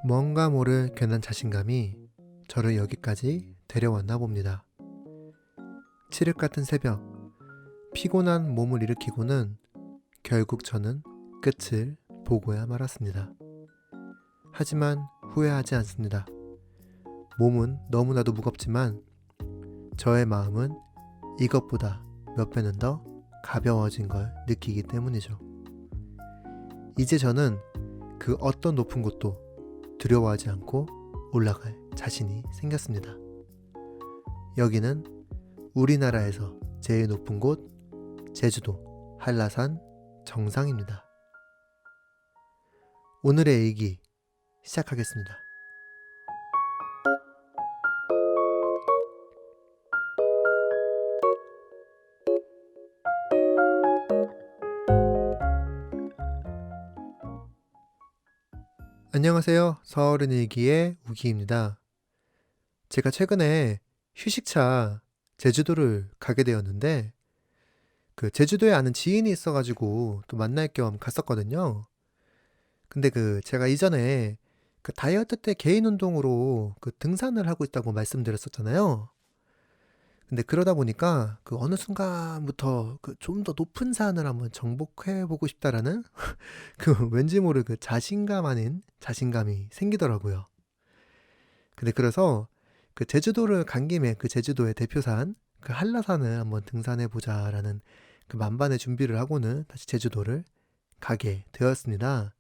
뭔가 모를 괜한 자신감이 저를 여기까지 데려왔나 봅니다. 칠흑 같은 새벽, 피곤한 몸을 일으키고는 결국 저는 끝을 보고야 말았습니다. 하지만 후회하지 않습니다. 몸은 너무나도 무겁지만 저의 마음은 이것보다 몇 배는 더 가벼워진 걸 느끼기 때문이죠. 이제 저는 그 어떤 높은 곳도 두려워하지 않고 올라갈 자신이 생겼습니다. 여기는 우리나라에서 제일 높은 곳 제주도 한라산 정상입니다. 오늘의 일기 시작하겠습니다. 안녕하세요. 서울은 일기의 우기입니다. 제가 최근에 휴식차 제주도를 가게 되었는데 그 제주도에 아는 지인이 있어가지고 또 만날 겸 갔었거든요. 근데 제가 이전에 그 다이어트 때 개인 운동으로 그 등산을 하고 있다고 말씀드렸었잖아요. 근데 그러다 보니까 그 어느 순간부터 그 좀 더 높은 산을 한번 정복해 보고 싶다라는 그 왠지 모를 그 자신감 아닌 자신감이 생기더라고요. 근데 그래서 그 제주도를 간 김에 그 제주도의 대표산 그 한라산을 한번 등산해 보자라는 그 만반의 준비를 하고는 다시 제주도를 가게 되었습니다.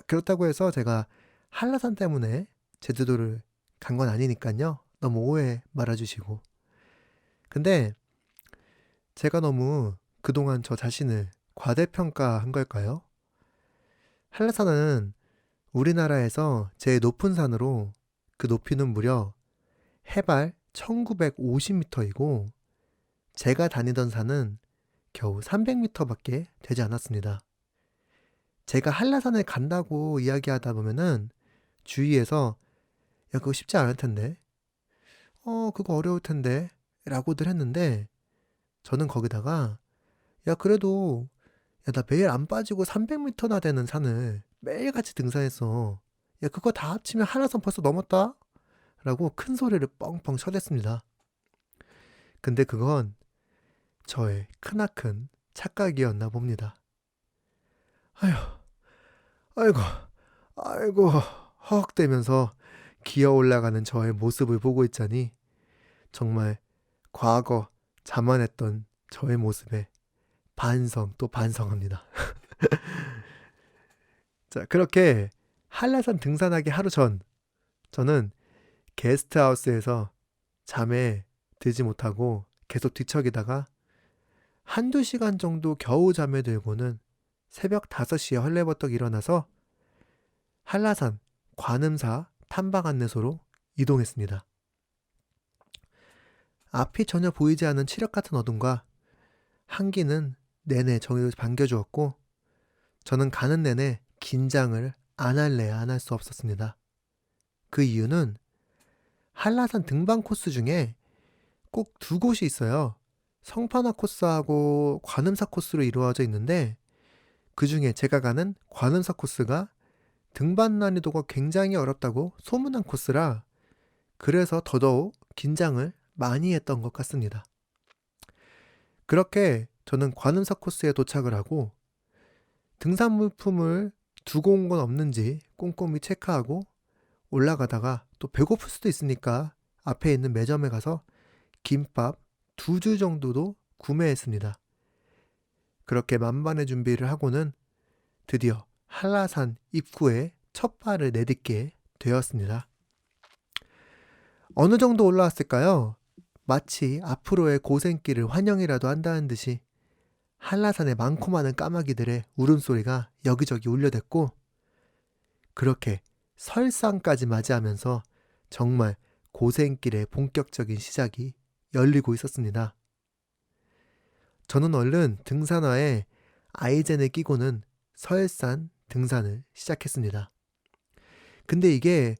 그렇다고 해서 제가 한라산 때문에 제주도를 간 건 아니니까요. 너무 오해 말아주시고. 근데 제가 너무 그동안 저 자신을 과대평가한 걸까요? 한라산은 우리나라에서 제일 높은 산으로 그 높이는 무려 해발 1950m이고 제가 다니던 산은 겨우 300m밖에 되지 않았습니다. 제가 한라산을 간다고 이야기하다 보면은 주위에서 야 그거 쉽지 않을 텐데 그거 어려울 텐데 라고들 했는데 저는 거기다가 야 그래도 야 나 매일 안 빠지고 300m나 되는 산을 매일같이 등산했어. 야 그거 다 합치면 한라산 벌써 넘었다? 라고 큰 소리를 뻥뻥 쳐댔습니다. 근데 그건 저의 크나큰 착각이었나 봅니다. 아휴, 아이고, 아이고, 헉대면서 기어 올라가는 저의 모습을 보고 있자니 정말 과거 자만했던 저의 모습에 반성 또 반성합니다. 자, 그렇게 한라산 등산하기 하루 전 저는 게스트하우스에서 잠에 들지 못하고 계속 뒤척이다가 한두 시간 정도 겨우 잠에 들고는 새벽 5시에 헐레버떡 일어나서 한라산 관음사 탐방 안내소로 이동했습니다. 앞이 전혀 보이지 않는 칠흑 같은 어둠과 한기는 내내 저를 반겨주었고 저는 가는 내내 긴장을 안 할래야 안 할 수 없었습니다. 그 이유는 한라산 등반 코스 중에 꼭 두 곳이 있어요. 성판화 코스하고 관음사 코스로 이루어져 있는데 그 중에 제가 가는 관음사 코스가 등반 난이도가 굉장히 어렵다고 소문난 코스라 그래서 더더욱 긴장을 많이 했던 것 같습니다. 그렇게 저는 관음사 코스에 도착을 하고 등산 물품을 두고 온 건 없는지 꼼꼼히 체크하고 올라가다가 또 배고플 수도 있으니까 앞에 있는 매점에 가서 김밥 2줄 정도도 구매했습니다. 그렇게 만반의 준비를 하고는 드디어 한라산 입구에 첫 발을 내딛게 되었습니다. 어느 정도 올라왔을까요? 마치 앞으로의 고생길을 환영이라도 한다는 듯이 한라산의 많고 많은 까마귀들의 울음소리가 여기저기 울려댔고 그렇게 설산까지 맞이하면서 정말 고생길의 본격적인 시작이 열리고 있었습니다. 저는 얼른 등산화에 아이젠을 끼고는 설산 등산을 시작했습니다. 근데 이게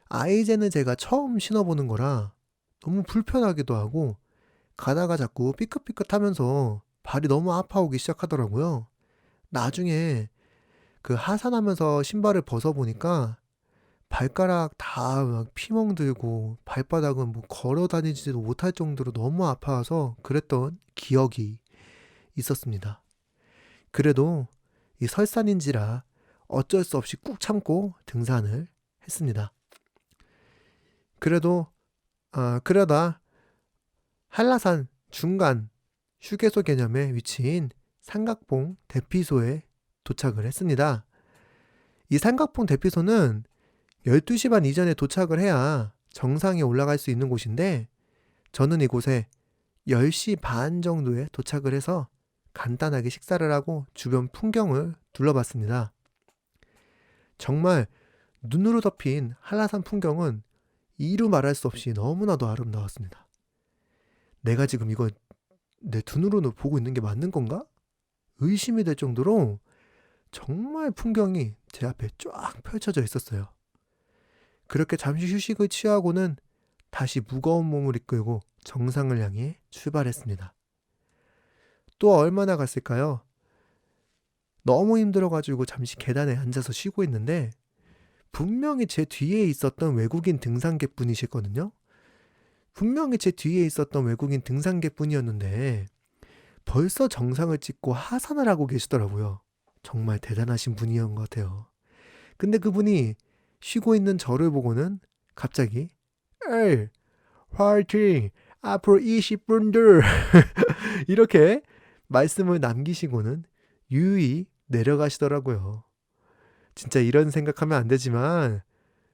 아이젠은 제가 처음 신어보는 거라 너무 불편하기도 하고 가다가 자꾸 삐끗삐끗하면서 발이 너무 아파오기 시작하더라고요. 나중에 그 하산하면서 신발을 벗어보니까 발가락 다 막 피멍 들고 발바닥은 뭐 걸어 다니지도 못할 정도로 너무 아파서 그랬던 기억이 있었습니다. 그래도 이 설산인지라 어쩔 수 없이 꾹 참고 등산을 했습니다. 그러다 한라산 중간 휴게소 개념의 위치인 삼각봉 대피소에 도착을 했습니다. 이 삼각봉 대피소는 12시 반 이전에 도착을 해야 정상에 올라갈 수 있는 곳인데 저는 이곳에 10시 반 정도에 도착을 해서 간단하게 식사를 하고 주변 풍경을 둘러봤습니다. 정말 눈으로 덮인 한라산 풍경은 이루 말할 수 없이 너무나도 아름다웠습니다. 내가 지금 이거 내 두 눈으로 보고 있는 게 맞는 건가? 의심이 될 정도로 정말 풍경이 제 앞에 쫙 펼쳐져 있었어요. 그렇게 잠시 휴식을 취하고는 다시 무거운 몸을 이끌고 정상을 향해 출발했습니다. 또 얼마나 갔을까요? 너무 힘들어가지고 잠시 계단에 앉아서 쉬고 있는데 분명히 제 뒤에 있었던 외국인 등산객분이셨거든요. 분명히 제 뒤에 있었던 외국인 등산객분이었는데 벌써 정상을 찍고 하산을 하고 계시더라고요. 정말 대단하신 분이었던 것 같아요. 근데 그분이 쉬고 있는 저를 보고는 갑자기 에이 화이팅 앞으로 20분들 이렇게 말씀을 남기시고는 유유히 내려가시더라고요. 진짜 이런 생각하면 안 되지만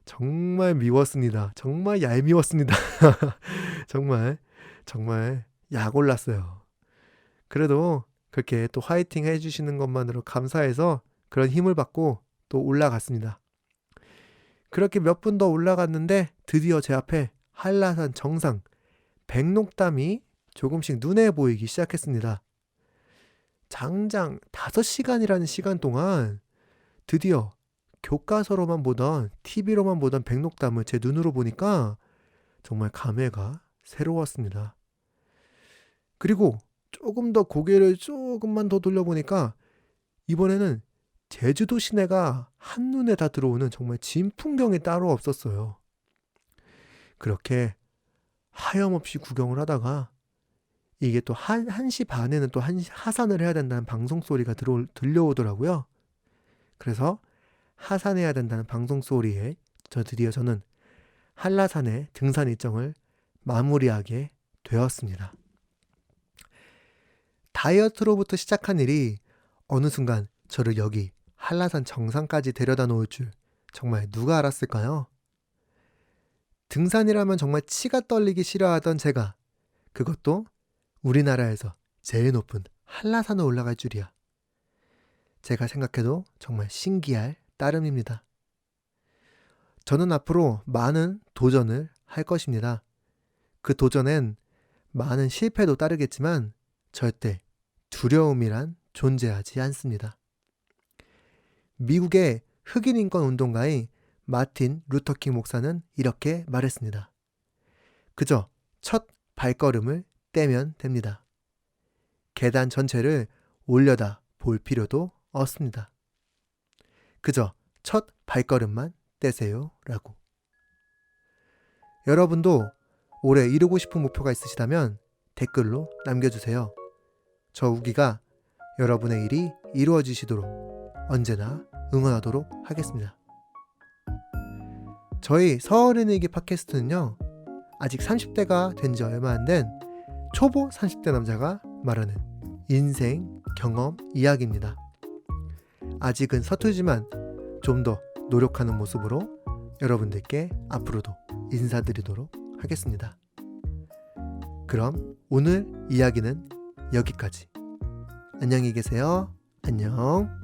정말 미웠습니다. 정말 얄미웠습니다. 정말 약 올랐어요. 그래도 그렇게 또 화이팅 해주시는 것만으로 감사해서 그런 힘을 받고 또 올라갔습니다. 그렇게 몇 분 더 올라갔는데 드디어 제 앞에 한라산 정상 백록담이 조금씩 눈에 보이기 시작했습니다. 장장 5시간이라는 시간 동안 드디어 교과서로만 보던 TV로만 보던 백록담을 제 눈으로 보니까 정말 감회가 새로웠습니다. 그리고 조금 더 고개를 조금만 더 돌려보니까 이번에는 제주도 시내가 한눈에 다 들어오는 정말 진풍경이 따로 없었어요. 그렇게 하염없이 구경을 하다가 이게 또 1시 반에는 또 하산을 해야 된다는 방송 소리가 들려오더라고요. 그래서 하산해야 된다는 방송 소리에 드디어 저는 한라산의 등산 일정을 마무리하게 되었습니다. 다이어트로부터 시작한 일이 어느 순간 저를 여기 한라산 정상까지 데려다 놓을 줄 정말 누가 알았을까요? 등산이라면 정말 치가 떨리기 싫어하던 제가 그것도 우리나라에서 제일 높은 한라산을 올라갈 줄이야. 제가 생각해도 정말 신기할 따름입니다. 저는 앞으로 많은 도전을 할 것입니다. 그 도전엔 많은 실패도 따르겠지만 절대 두려움이란 존재하지 않습니다. 미국의 흑인 인권 운동가인 마틴 루터킹 목사는 이렇게 말했습니다. 그저 첫 발걸음을 떼면 됩니다. 계단 전체를 올려다 볼 필요도 없습니다. 그저 첫 발걸음만 떼세요 라고. 여러분도 올해 이루고 싶은 목표가 있으시다면 댓글로 남겨주세요. 저 우기가 여러분의 일이 이루어지시도록 언제나 응원하도록 하겠습니다. 저희 서울의일기 팟캐스트는요, 아직 30대가 된 지 얼마 안 된 초보 30대 남자가 말하는 인생 경험 이야기입니다. 아직은 서툴지만 좀 더 노력하는 모습으로 여러분들께 앞으로도 인사드리도록 하겠습니다. 그럼 오늘 이야기는 여기까지. 안녕히 계세요. 안녕.